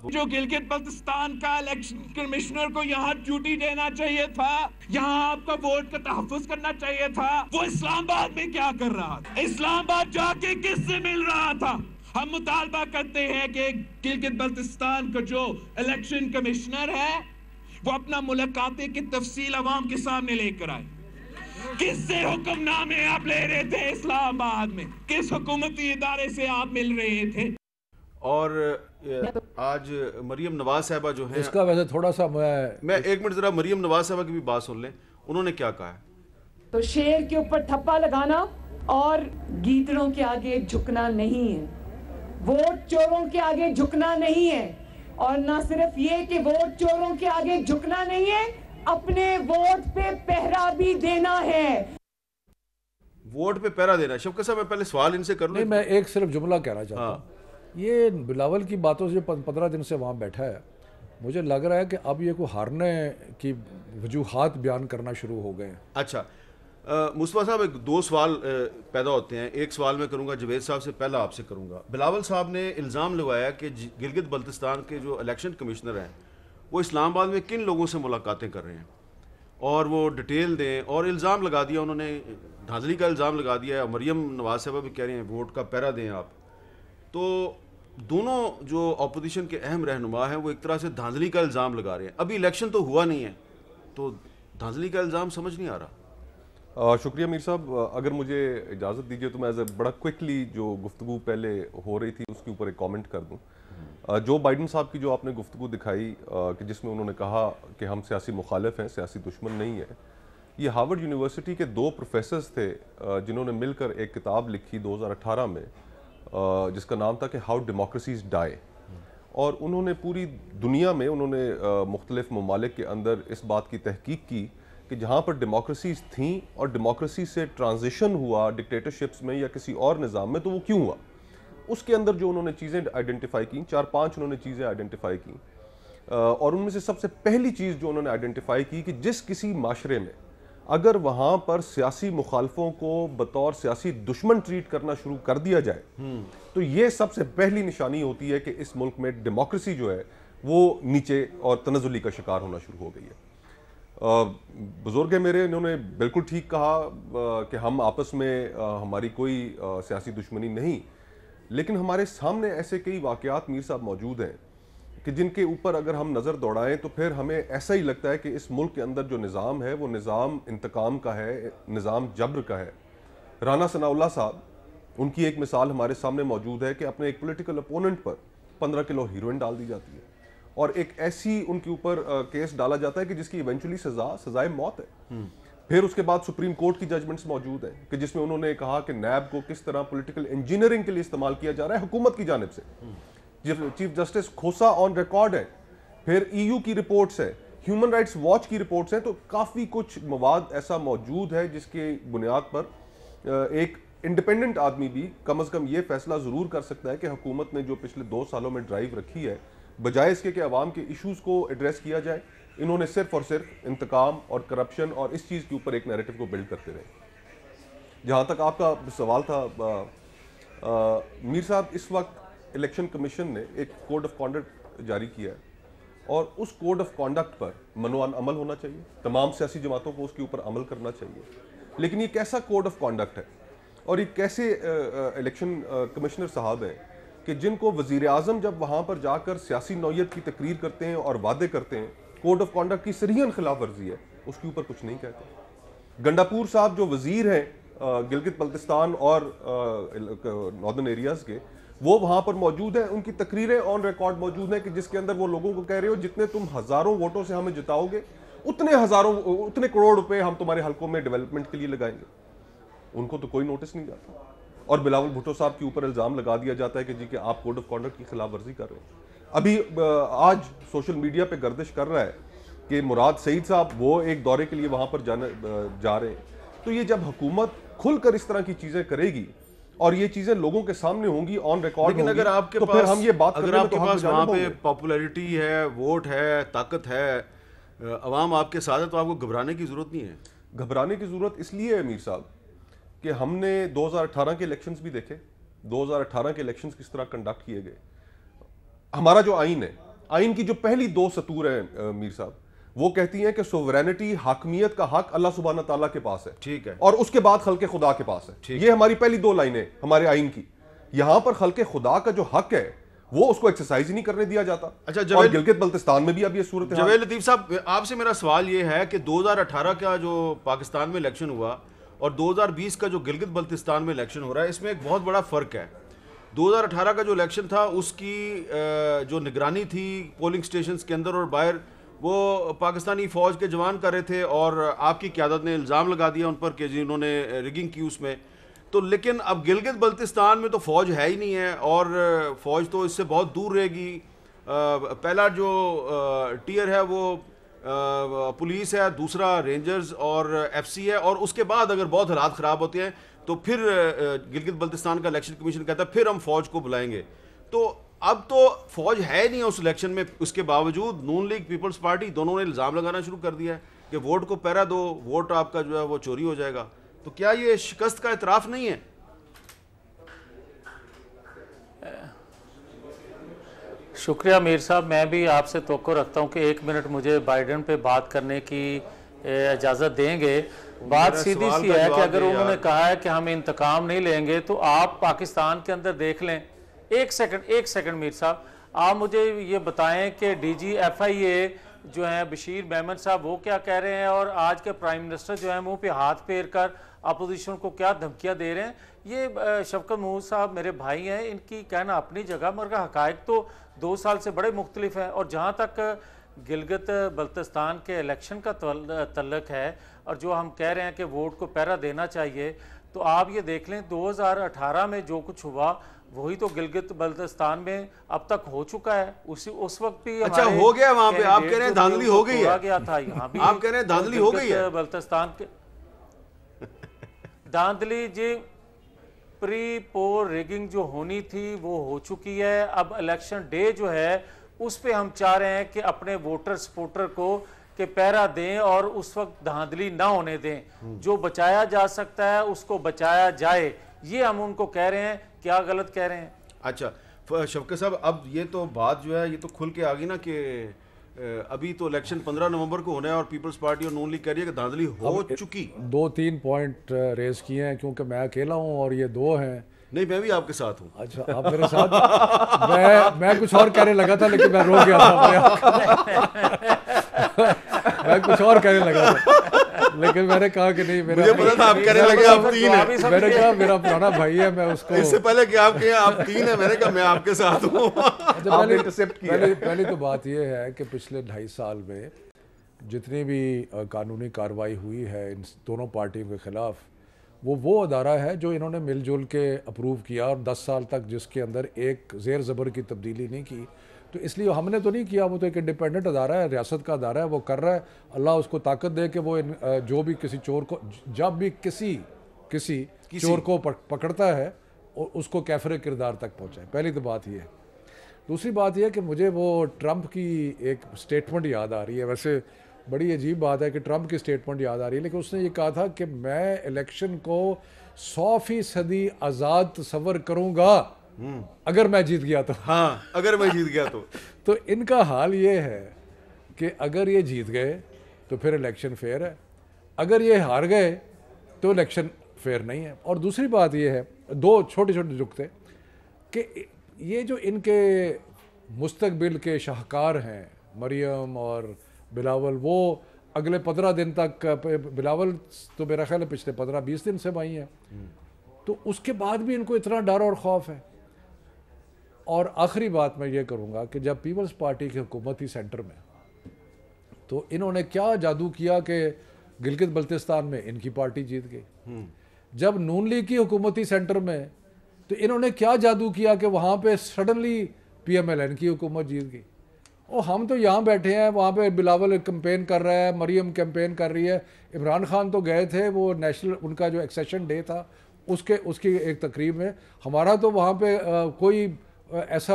جو گلگت بلتستان کا election commissioner کو یہاں ڈیوٹی دینا چاہیے تھا، یہاں آپ کا ووٹ کا تحفظ کرنا چاہیے تھا، وہ اسلام آباد میں کیا کر رہا تھا؟ اسلام آباد جا کے کس سے مل رہا تھا؟ ہم مطالبہ کرتے ہیں کہ گلگت بلتستان کا جو الیکشن کمشنر ہے وہ اپنا ملاقاتیں کی تفصیل عوام کے سامنے لے کر آئے۔ کس سے حکم نامے آپ لے رہے تھے اسلام آباد میں؟ کس حکومتی ادارے سے آپ مل رہے تھے؟ اور آج مریم نواز صاحبہ جو ہیں، اس کا ویسے تھوڑا سا میں ایک منٹ ذرا مریم نواز صاحبہ کی بھی بات سن لیں، انہوں نے کیا کہا ہے۔ تو شیر کے اوپر تھپا لگانا اور گیدڑوں کے آگے جھکنا نہیں ہے، ووٹ چوروں کے آگے جھکنا نہیں ہے، اور نہ صرف یہ کہ ووٹ چوروں کے آگے جھکنا نہیں ہے، اپنے ووٹ پہ پہرا بھی دینا ہے۔ ووٹ پہ پہرا دینا ہے۔ شفقت صاحب میں پہلے سوال ان سے کر لوں۔ نہیں، میں ایک صرف جملہ کہنا چاہتا ہوں۔ یہ بلاول کی باتوں سے 15 دن سے وہاں بیٹھا ہے، مجھے لگ رہا ہے کہ اب یہ کوئی ہارنے کی وجوہات بیان کرنا شروع ہو گئے ہیں۔ اچھا مصطفیٰ صاحب، ایک دو سوال پیدا ہوتے ہیں۔ ایک سوال میں کروں گا جوید صاحب سے، پہلا آپ سے کروں گا۔ بلاول صاحب نے الزام لگایا کہ گلگت بلتستان کے جو الیکشن کمشنر ہیں وہ اسلام آباد میں کن لوگوں سے ملاقاتیں کر رہے ہیں اور وہ ڈیٹیل دیں، اور الزام لگا دیا انہوں نے، دھاندلی کا الزام لگا دیا ہے۔ مریم نواز صاحبہ بھی کہہ رہے ہیں ووٹ کا پہرا دیں آپ۔ تو دونوں جو اپوزیشن کے اہم رہنما ہیں وہ ایک طرح سے دھاندلی کا الزام لگا رہے ہیں۔ ابھی الیکشن تو ہوا نہیں ہے، تو دھاندلی کا الزام سمجھ نہیں آ رہا۔ شکریہ میر صاحب، اگر مجھے اجازت دیجیے تو میں بڑا کوئکلی جو گفتگو پہلے ہو رہی تھی اس کے اوپر ایک کامنٹ کر دوں۔ جو بائیڈن صاحب کی جو آپ نے گفتگو دکھائی کہ جس میں انہوں نے کہا کہ ہم سیاسی مخالف ہیں، سیاسی دشمن نہیں ہیں، یہ ہارورڈ یونیورسٹی کے 2 پروفیسرز تھے جنہوں نے مل کر ایک کتاب لکھی 2018 میں جس کا نام تھا کہ ہاؤ ڈیموکریسیز ڈائی، اور انہوں نے پوری دنیا میں مختلف ممالک کے اندر اس بات کی تحقیق کی کہ جہاں پر ڈیموکریسیز تھیں اور ڈیموکریسی سے ٹرانزیشن ہوا ڈکٹیٹرشپس میں یا کسی اور نظام میں، تو وہ کیوں ہوا۔ اس کے اندر جو انہوں نے چیزیں آئیڈینٹیفائی کی، 4-5 انہوں نے چیزیں آئیڈینٹیفائی کی، اور ان میں سے سب سے پہلی چیز جو انہوں نے آئیڈینٹیفائی کی کہ جس کسی معاشرے میں اگر وہاں پر سیاسی مخالفوں کو بطور سیاسی دشمن ٹریٹ کرنا شروع کر دیا جائے تو یہ سب سے پہلی نشانی ہوتی ہے کہ اس ملک میں ڈیموکریسی جو ہے وہ نیچے اور تنزلی کا شکار ہونا شروع ہو گئی ہے۔ بزرگ میرے، انہوں نے بالکل ٹھیک کہا کہ ہم آپس میں ہماری کوئی سیاسی دشمنی نہیں، لیکن ہمارے سامنے ایسے کئی واقعات میر صاحب موجود ہیں کہ جن کے اوپر اگر ہم نظر دوڑائیں تو پھر ہمیں ایسا ہی لگتا ہے کہ اس ملک کے اندر جو نظام ہے وہ نظام انتقام کا ہے، نظام جبر کا ہے۔ رانا ثناء اللہ صاحب، ان کی ایک مثال ہمارے سامنے موجود ہے کہ اپنے ایک پولیٹیکل اپوننٹ پر 15 کلو ہیروئن ڈال دی جاتی ہے، اور ایک ایسی ان کے اوپر کیس ڈالا جاتا ہے کہ جس کی ایونچولی سزائے موت ہے۔ پھر اس کے بعد سپریم کورٹ کی ججمنٹس موجود ہیں کہ جس میں انہوں نے کہا کہ نیب کو کس طرح پولیٹیکل انجینئرنگ کے لیے استعمال کیا جا رہا ہے حکومت کی جانب سے۔ Chief justice Khosa on record ہے، پھر ای یو کی رپورٹس ہے، ہیومن رائٹس واچ کی رپورٹس ہیں، تو کافی کچھ مواد ایسا موجود ہے جس کے بنیاد پر ایک انڈیپینڈنٹ آدمی بھی کم از کم یہ فیصلہ ضرور کر سکتا ہے کہ حکومت نے جو پچھلے 2 سالوں میں ڈرائیو رکھی ہے، بجائے اس کے کہ عوام کے ایشوز کو ایڈریس کیا جائے، انہوں نے صرف اور صرف انتقام اور کرپشن اور اس چیز کے اوپر ایک نیریٹو کو بلڈ کرتے رہے۔ جہاں تک آپ کا سوال تھا میر صاحب، اس وقت الیکشن کمیشن نے ایک کوڈ آف کانڈکٹ جاری کیا ہے، اور اس کوڈ آف کانڈکٹ پر منوان عمل ہونا چاہیے، تمام سیاسی جماعتوں کو اس کے اوپر عمل کرنا چاہیے۔ لیکن یہ کیسا کوڈ آف کانڈکٹ ہے اور یہ کیسے الیکشن کمشنر صاحب ہیں کہ جن کو وزیر اعظم جب وہاں پر جا کر سیاسی نوعیت کی تقریر کرتے ہیں اور وعدے کرتے ہیں، کوڈ آف کانڈکٹ کی صریحاً خلاف ورزی ہے، اس کے اوپر کچھ نہیں کہتے۔ گنڈاپور صاحب جو وزیر ہیں گلگت بلتستان اور ناردرن ایریاز کے، وہ وہاں پر موجود ہیں، ان کی تقریریں آن ریکارڈ موجود ہیں کہ جس کے اندر وہ لوگوں کو کہہ رہے ہو جتنے تم ہزاروں ووٹوں سے ہمیں جتاؤ گے اتنے کروڑ روپے ہم تمہارے حلقوں میں ڈیولپمنٹ کے لیے لگائیں گے۔ ان کو تو کوئی نوٹس نہیں جاتا، اور بلاول بھٹو صاحب کے اوپر الزام لگا دیا جاتا ہے کہ جی کہ آپ کوڈ آف کانڈکٹ کی خلاف ورزی کر رہے ہیں۔ ابھی آج سوشل میڈیا پہ گردش کر رہا ہے کہ مراد سعید صاحب وہ ایک دورے کے لیے وہاں پر جا رہے ہیں۔ تو یہ جب حکومت کھل کر اس طرح کی چیزیں کرے گی اور یہ چیزیں لوگوں کے سامنے ہوں گی، آن ریکارڈ ہوں گی، تو پھر ہم یہ بات کریں، اگر آپ کے پاس وہاں پہ پاپولیرٹی ہے، ووٹ ہے، طاقت ہے، عوام آپ کے ساتھ ہے، تو آپ کو گھبرانے کی ضرورت نہیں ہے۔ گھبرانے کی ضرورت اس لیے ہے امیر صاحب کہ ہم نے 2018 کے الیکشنز بھی دیکھے، 2018 کے الیکشنز کس طرح کنڈکٹ کیے گئے۔ ہمارا جو آئین ہے آئین کی جو پہلی 2 سطور ہیں میر صاحب وہ کہتی ہیں کہ سوورینٹی حاکمیت کا حق اللہ سبحانہ تعالیٰ کے پاس ہے, ٹھیک ہے, اور اس کے بعد خلق خدا کے پاس ہے. یہ ہماری پہلی 2 لائنیں ہمارے آئین کی. یہاں پر خلق خدا کا جو حق ہے وہ اس کو ایکسرسائز ہی نہیں کرنے دیا جاتا. اچھا اور گلگت بلتستان میں بھی اب یہ صورت ہے. جاوید لطیف صاحب, آپ سے میرا سوال یہ ہے کہ 2018 کا جو پاکستان میں الیکشن ہوا اور 2020 کا جو گلگت بلتستان میں الیکشن ہو رہا ہے, اس میں ایک بہت بڑا فرق ہے. 2018 کا جو الیکشن تھا اس کی جو نگرانی تھی پولنگ سٹیشنز کے اندر اور باہر, وہ پاکستانی فوج کے جوان کر رہے تھے, اور آپ کی قیادت نے الزام لگا دیا ان پر کہ جی انہوں نے ریگنگ کی اس میں. تو لیکن اب گلگت بلتستان میں تو فوج ہے ہی نہیں ہے, اور فوج تو اس سے بہت دور رہے گی. پہلا جو ٹیئر ہے وہ پولیس ہے, دوسرا رینجرز اور ایف سی ہے, اور اس کے بعد اگر بہت حالات خراب ہوتے ہیں تو پھر گلگت بلتستان کا الیکشن کمیشن کہتا ہے پھر ہم فوج کو بلائیں گے. تو اب تو فوج ہے نہیں اس الیکشن میں, اس کے باوجود نون لیگ پیپلز پارٹی دونوں نے الزام لگانا شروع کر دیا ہے کہ ووٹ کو پہرا دو, ووٹ آپ کا جو ہے وہ چوری ہو جائے گا. تو کیا یہ شکست کا اعتراف نہیں ہے؟ شکریہ میر صاحب. میں بھی آپ سے توقع رکھتا ہوں کہ 1 منٹ مجھے بائیڈن پہ بات کرنے کی اجازت دیں گے. بات سیدھی سی ہے کہ اگر انہوں نے کہا ہے کہ ہم انتقام نہیں لیں گے تو آپ پاکستان کے اندر دیکھ لیں. ایک سیکنڈ میر صاحب, آپ مجھے یہ بتائیں کہ ڈی جی ایف آئی اے جو ہیں بشیر میمن صاحب وہ کیا کہہ رہے ہیں, اور آج کے پرائم منسٹر جو ہیں منہ پہ ہاتھ پھیر کر اپوزیشن کو کیا دھمکیاں دے رہے ہیں. یہ شفقت محمود صاحب میرے بھائی ہیں, ان کی کہنا اپنی جگہ, مگر حقائق تو 2 سال سے بڑے مختلف ہیں. اور جہاں تک گلگت بلتستان کے الیکشن کا تعلق ہے اور جو ہم کہہ رہے ہیں کہ ووٹ کو پہرا دینا چاہیے, تو آپ یہ دیکھ لیں 2018 میں جو کچھ ہوا وہی تو گلگت بلتستان میں اب تک ہو چکا ہے. اس وقت بھی اچھا ہو گیا وہاں پہ, آپ کہہ رہے ہیں دھاندلی ہو گئی ہے, گیا تھا یہاں بھی آپ کہہ رہے ہیں دھاندلی ہو گئی ہے. بلتستان کے دھاندلی جی پری پول ریگنگ جو ہونی تھی وہ ہو چکی ہے. اب الیکشن ڈے جو ہے اس پہ ہم چاہ رہے ہیں کہ اپنے ووٹر سپورٹر کو کہ پہرا دیں اور اس وقت دھاندلی نہ ہونے دیں. جو بچایا جا سکتا ہے اس کو بچایا جائے, یہ ہم ان کو کہہ رہے ہیں. کیا غلط کہہ رہے ہیں؟ اچھا شفقت صاحب, اب یہ تو بات جو ہے یہ تو کھل کے آ گئی نا کہ ابھی تو الیکشن 15 نومبر کو ہونا ہے اور پیپلز پارٹی اور نون لیگ کہہ رہی ہے کہ دھاندلی ہو چکی. 2-3 پوائنٹ ریز کیے ہیں کیونکہ میں اکیلا ہوں اور یہ 2 ہیں. نہیں میں بھی آپ کے ساتھ ہوں. اچھا آپ میرے ساتھ, میں کچھ اور کہنے لگا تھا لیکن میں روک گیا تھا. میں کچھ اور کہنے لگا تھا لیکن میں نے کہا کہ نہیں, مجھے پتا تھا آپ کہنے لگے آپ 3 ہیں. میں نے کہا میرا پرانا بھائی ہے, میں اس کو اس سے پہلے کہ آپ کہیں آپ 3 ہیں, میں نے کہا میں آپ کے ساتھ ہوں. پہلی تو بات یہ ہے کہ پچھلے 2.5 سال میں جتنی بھی قانونی کارروائی ہوئی ہے ان دونوں پارٹیوں کے خلاف, وہ ادارہ ہے جو انہوں نے مل جل کے اپروو کیا, اور 10 سال تک جس کے اندر ایک زیر زبر کی تبدیلی نہیں کی. تو اس لیے ہم نے تو نہیں کیا, وہ تو ایک انڈیپینڈنٹ ادارہ ہے, ریاست کا ادارہ ہے, وہ کر رہا ہے. اللہ اس کو طاقت دے کہ وہ جو بھی کسی چور کو, جب بھی کسی چور کو پکڑتا ہے اس کو کیفر کردار تک پہنچائے. پہلی تو بات یہ ہے. دوسری بات یہ ہے کہ مجھے وہ ٹرمپ کی ایک سٹیٹمنٹ یاد آ رہی ہے. ویسے بڑی عجیب بات ہے کہ ٹرمپ کی سٹیٹمنٹ یاد آ رہی ہے, لیکن اس نے یہ کہا تھا کہ میں الیکشن کو 100% آزاد تصور کروں گا اگر میں جیت گیا تو. ہاں اگر میں جیت گیا تو ان کا حال یہ ہے کہ اگر یہ جیت گئے تو پھر الیکشن فیئر ہے, اگر یہ ہار گئے تو الیکشن فیئر نہیں ہے. اور دوسری بات یہ ہے, 2 چھوٹے نکتے کہ یہ جو ان کے مستقبل کے شاہکار ہیں مریم اور بلاول, وہ اگلے 15 دن تک, بلاول تو میرا خیال ہے پچھلے 15-20 دن سے بھائی ہیں, تو اس کے بعد بھی ان کو اتنا ڈر اور خوف ہے. اور آخری بات میں یہ کروں گا کہ جب پیپلز پارٹی کی حکومت تھی سینٹر میں, تو انہوں نے کیا جادو کیا کہ گلگت بلتستان میں ان کی پارٹی جیت گئی. جب نون لیگ کی حکومت تھی سینٹر میں تو انہوں نے کیا جادو کیا کہ وہاں پہ suddenly P M L N کی حکومت جیت گئی. اور ہم تو یہاں بیٹھے ہیں, وہاں پہ بلاول کیمپین کر رہا ہے, مریم کیمپین کر رہی ہے, عمران خان تو گئے تھے وہ نیشنل ان کا جو ایکسیشن ڈے تھا اس کی ایک تقریب میں. ہمارا تو وہاں پہ کوئی ایسا,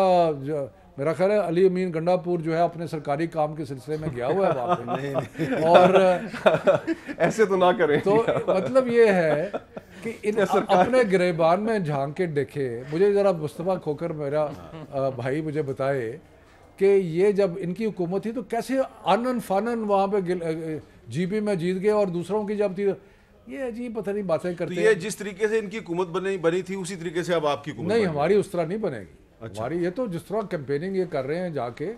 میرا خیال ہے علی امین گنڈا پور جو ہے اپنے سرکاری کام کے سلسلے میں گیا ہوا ہے وہاں پہ. اور ایسے تو نہ کریں. تو مطلب یہ ہے کہ اپنے گریبان میں جھانک کے دیکھے. مجھے ذرا مصطفیٰ کھوکر میرا بھائی مجھے بتائے کہ یہ جب ان کی حکومت تھی تو کیسے آنن فانن وہاں پہ جی پی میں جیت گئے اور دوسروں کی جب تھی یہ عجیب پتہ نہیں باتیں کرتے ہیں. یہ جس طریقے سے ان کی حکومت بنی تھی اسی طریقے سے اب آپ کی حکومت نہیں, ہماری اس طرح نہیں بنے گی. ہماری یہ تو جس طرح کیمپیننگ یہ کر رہے ہیں جا کے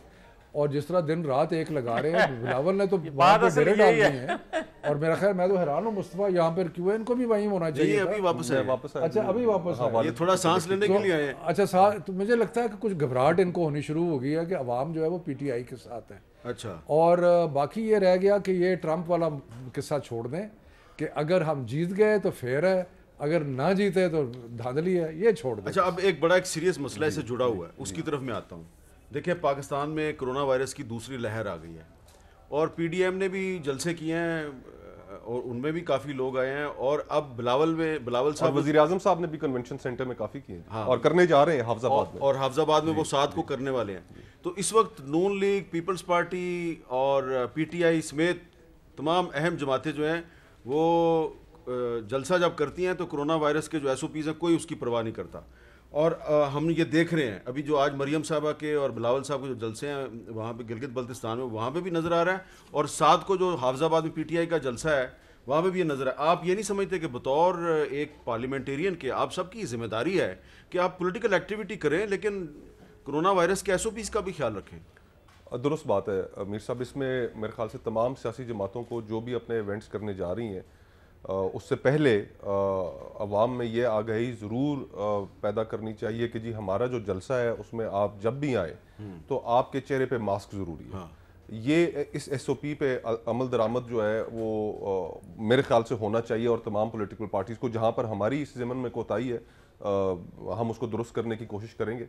اور جس طرح دن رات ایک لگا رہے ہیں, بلاول نے تو وہاں پہ ڈیرے ڈال دیے ہیں. اور میرا خیال میں تو حیران ہوں مصطفیٰ یہاں پر کیوں ہے, ان کو بھی وہیں ہونا چاہیے. ابھی واپس ہے. اچھا ابھی واپس ہے, یہ تھوڑا سانس لینے کے لیے آئے. اچھا تو مجھے لگتا ہے کہ کچھ گھبراہٹ ان کو ہونی شروع ہو گئی ہے کہ عوام جو ہے وہ پی ٹی آئی کے ساتھ ہے. اچھا, اور باقی یہ رہ گیا کہ یہ ٹرمپ والا قصہ چھوڑ دیں کہ اگر ہم جیت گئے تو فیر ہے, اگر نہ جیتے تو دھاندلی ہے, یہ چھوڑ دیں. اچھا اب ایک بڑا سیریس مسئلہ اس سے جڑا ہوا ہے, اس کی طرف میں آتا ہوں. دیکھیں پاکستان میں کرونا وائرس کی دوسری لہر آ گئی ہے اور پی ڈی ایم نے بھی جلسے کیے ہیں اور ان میں بھی کافی لوگ آئے ہیں. اور اب بلاول صاحب, وزیر اعظم صاحب نے بھی کنونشن سینٹر میں کافی کیے ہیں اور کرنے جا رہے ہیں حافظ آباد میں, اور حافظ آباد میں وہ 7 کو کرنے والے ہیں. تو اس وقت نون لیگ, پیپلز پارٹی اور پی ٹی آئی سمیت تمام اہم جماعتیں جو ہیں وہ جلسہ جب کرتی ہیں تو کرونا وائرس کے جو ایس او پیز ہیں کوئی اس کی پرواہ نہیں کرتا. اور ہم یہ دیکھ رہے ہیں ابھی جو آج مریم صاحبہ کے اور بلاول صاحب کے جو جلسے ہیں وہاں پہ گلگت بلتستان میں, وہاں پہ بھی نظر آ رہا ہے, اور 7 کو جو حافظ آباد میں پی ٹی آئی کا جلسہ ہے وہاں پہ بھی یہ نظر ہے. آپ یہ نہیں سمجھتے کہ بطور ایک پارلیمنٹیرین کے آپ سب کی ذمہ داری ہے کہ آپ پولیٹیکل ایکٹیویٹی کریں لیکن کرونا وائرس کے ایس او پیز کا بھی خیال رکھیں؟ درست بات ہے میر صاحب. اس میں میرے خیال سے تمام سیاسی جماعتوں کو جو بھی اپنے ایونٹس کرنے جا رہی ہیں اس سے پہلے عوام میں یہ آگہی ضرور پیدا کرنی چاہیے کہ جی ہمارا جو جلسہ ہے اس میں آپ جب بھی آئیں تو آپ کے چہرے پہ ماسک ضروری ہے. یہ اس ایس او پی پہ عمل درآمد جو ہے وہ میرے خیال سے ہونا چاہیے, اور تمام پولیٹیکل پارٹیز کو جہاں پر ہماری اس ضمن میں کوتاہی ہے ہم اس کو درست کرنے کی کوشش کریں گے.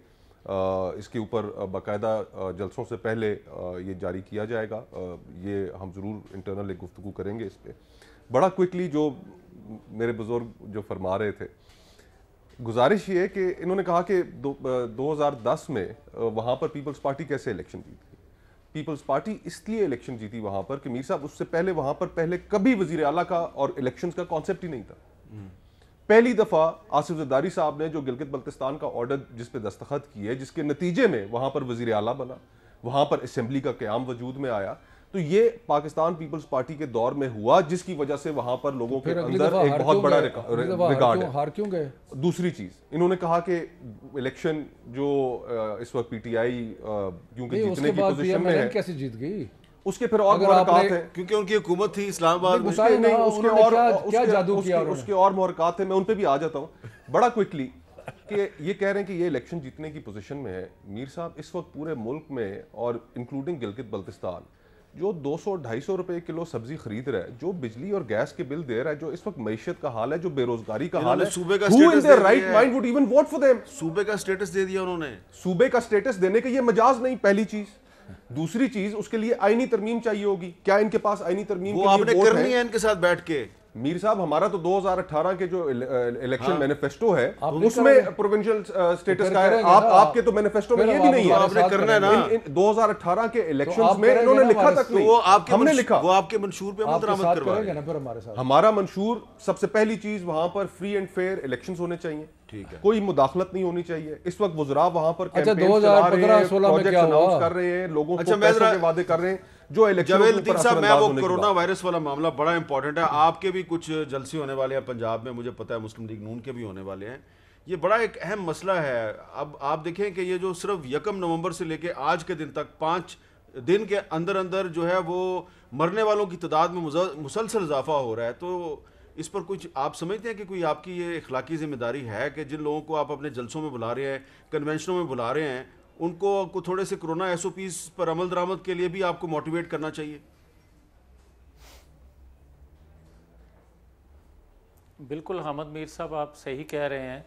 اس کے اوپر باقاعدہ جلسوں سے پہلے یہ جاری کیا جائے گا, یہ ہم ضرور انٹرنل ایک گفتگو کریں گے اس پہ. بڑا کوئکلی جو میرے بزرگ جو فرما رہے تھے, گزارش یہ ہے کہ انہوں نے کہا کہ 2010 میں وہاں پر پیپلز پارٹی کیسے الیکشن جیتی. پیپلز پارٹی اس لیے الیکشن جیتی وہاں پر کہ میر صاحب اس سے پہلے وہاں پر کبھی وزیر اعلیٰ کا اور الیکشنز کا کانسیپٹ ہی نہیں تھا. پہلی دفعہ آصف زرداری صاحب نے جو گلگت بلتستان کا آرڈر جس پہ دستخط کیے, جس کے نتیجے میں وہاں پر وزیر اعلیٰ بنا, وہاں پر اسمبلی کا قیام وجود میں آیا, تو یہ پاکستان پیپلز پارٹی کے دور میں ہوا جس کی وجہ سے وہاں پر لوگوں کے اندر ایک بہت بڑا ریکارڈ ہے. ہار کیوں گئے؟ دوسری چیز انہوں نے کہا کہ الیکشن جو اس وقت پی ٹی آئی کیونکہ جیتنے کی پوزیشن میں ہے, کیسے جیت گئی؟ اس کے پھر اور محرکات ہیں کیونکہ ان کی حکومت تھی اسلام آباد میں. اس کے اور محرکات ہیں, میں ان پہ بھی آ جاتا ہوں بڑا کوئکلی. کہ یہ کہہ رہے ہیں کہ یہ الیکشن جیتنے کی پوزیشن میں ہے. میر صاحب اس وقت پورے ملک میں اور انکلوڈنگ گلگت بلتستان جو 200-250 روپے کلو سبزی خرید رہا ہے, جو بجلی اور گیس کے بل دے رہا ہے, جو اس وقت معیشت کا حال ہے, جو بے روزگاری کا حال ہے, صوبے کا who in their right mind would even vote for them? صوبے کا سٹیٹس دے دیا انہوں نے. صوبے کا سٹیٹس دینے کا یہ مجاز نہیں, پہلی چیز. دوسری چیز اس کے لیے آئینی ترمیم چاہیے ہوگی. کیا ان کے پاس آئینی ترمیم وہ آپ نے کرنی ہے ان کے ساتھ بیٹھ کے؟ میر صاحب ہمارا تو 2018 کے جو الیکشن مینیفیسٹو ہے اس میں پروونشل سٹیٹس کا ہے. آپ کے تو مینیفیسٹو میں یہ بھی نہیں ہے. آپ نے کرنا ہے نا. 2018 کے الیکشنز میں انہوں نے لکھا تک نہیں, ہم نے لکھا. وہ آپ کے منشور پہ عمل درآمد کروا رہے ہیں. ہمارا منشور سب سے پہلی چیز وہاں پر فری اینڈ فیئر الیکشنز ہونے چاہیے, ٹھیک ہے, کوئی مداخلت نہیں ہونی چاہیے. اس وقت وزراء وہاں پر کیمپین چلا رہے ہیں, پروجیکٹ اناؤنس کر رہے ہیں, لوگوں کو پیسوں کے وعدے کر رہے ہیں. جو جاوید لطیف صاحب, میں وہ کرونا وائرس والا معاملہ بڑا امپورٹنٹ ہے. آپ کے بھی کچھ جلسے ہونے والے ہیں پنجاب میں, مجھے پتا ہے مسلم لیگ نون کے بھی ہونے والے ہیں. یہ بڑا ایک اہم مسئلہ ہے. اب آپ دیکھیں کہ یہ جو صرف 1 نومبر سے لے کے آج کے دن تک 5 دن کے اندر اندر جو ہے وہ مرنے والوں کی تعداد میں مسلسل اضافہ ہو رہا ہے. تو اس پر کچھ آپ سمجھتے ہیں کہ کوئی آپ کی یہ اخلاقی ذمہ داری ہے کہ جن لوگوں کو آپ اپنے جلسوں میں بلا رہے ہیں, کنونشنوں میں بلا رہے ہیں, ان کو تھوڑے سے کرونا ایس او پیز پر عمل درآمد کے لیے بھی آپ کو موٹیویٹ کرنا چاہیے؟ بالکل حامد میر صاحب, آپ صحیح کہہ رہے ہیں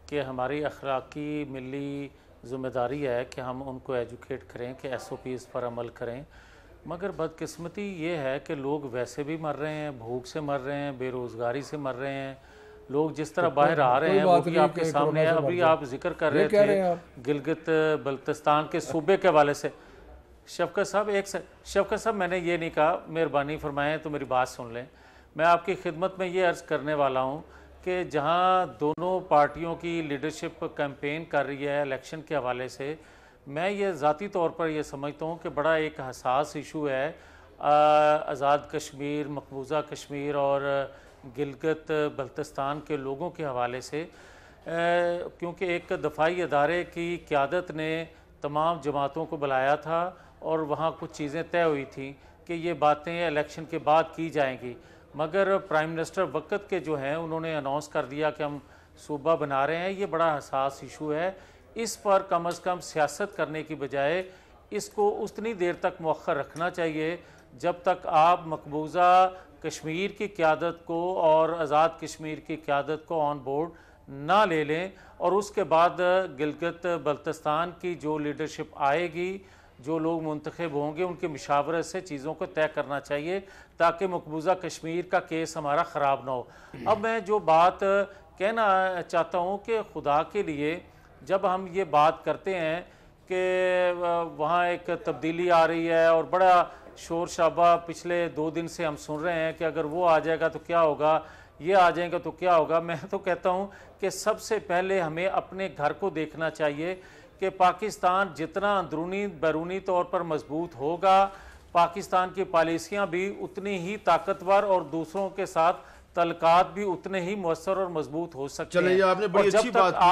کہ ہماری اخلاقی ملی ذمہ داری ہے کہ ہم ان کو ایجوکیٹ کریں کہ ایس او پیز پر عمل کریں. مگر بدقسمتی یہ ہے کہ لوگ ویسے بھی مر رہے ہیں, بھوک سے مر رہے ہیں, بے روزگاری سے مر رہے ہیں. لوگ جس طرح باہر آ رہے ہیں وہ بھی آپ کے سامنے ہے. ابھی آپ ذکر کر رہے تھے گلگت بلتستان کے صوبے کے حوالے سے. شفقت صاحب میں نے یہ نہیں کہا, مہربانی فرمائیں تو میری بات سن لیں. میں آپ کی خدمت میں یہ عرض کرنے والا ہوں کہ جہاں دونوں پارٹیوں کی لیڈرشپ کیمپین کر رہی ہے الیکشن کے حوالے سے, میں یہ ذاتی طور پر یہ سمجھتا ہوں کہ بڑا ایک حساس ایشو ہے آزاد کشمیر، مقبوضہ کشمیر اور گلگت بلتستان کے لوگوں کے حوالے سے، کیونکہ ایک دفاعی ادارے کی قیادت نے تمام جماعتوں کو بلایا تھا اور وہاں کچھ چیزیں طے ہوئی تھیں کہ یہ باتیں الیکشن کے بعد کی جائیں گی، مگر پرائم منسٹر وقت کے جو ہیں انہوں نے اناؤنس کر دیا کہ ہم صوبہ بنا رہے ہیں۔ یہ بڑا حساس ایشو ہے، اس پر کم از کم سیاست کرنے کی بجائے اس کو اتنی دیر تک مؤخر رکھنا چاہیے جب تک آپ مقبوضہ کشمیر کی قیادت کو اور آزاد کشمیر کی قیادت کو آن بورڈ نہ لے لیں، اور اس کے بعد گلگت بلتستان کی جو لیڈرشپ آئے گی، جو لوگ منتخب ہوں گے، ان کے مشاورت سے چیزوں کو طے کرنا چاہیے تاکہ مقبوضہ کشمیر کا کیس ہمارا خراب نہ ہو۔ اب میں جو بات کہنا چاہتا ہوں کہ خدا کے لیے جب ہم یہ بات کرتے ہیں کہ وہاں ایک تبدیلی آ رہی ہے اور بڑا شور شرابہ پچھلے 2 دن سے ہم سن رہے ہیں کہ اگر وہ آ جائے گا تو کیا ہوگا، یہ آ جائیں گا تو کیا ہوگا، میں تو کہتا ہوں کہ سب سے پہلے ہمیں اپنے گھر کو دیکھنا چاہیے کہ پاکستان جتنا اندرونی بیرونی طور پر مضبوط ہوگا، پاکستان کی پالیسیاں بھی اتنی ہی طاقتور اور دوسروں کے ساتھ تعلقات بھی اتنے ہی مؤثر اور مضبوط ہو سکتے ہیں۔ چلیں، یہ آپ نے بڑی اور جب اچھی تک بات کی ہے۔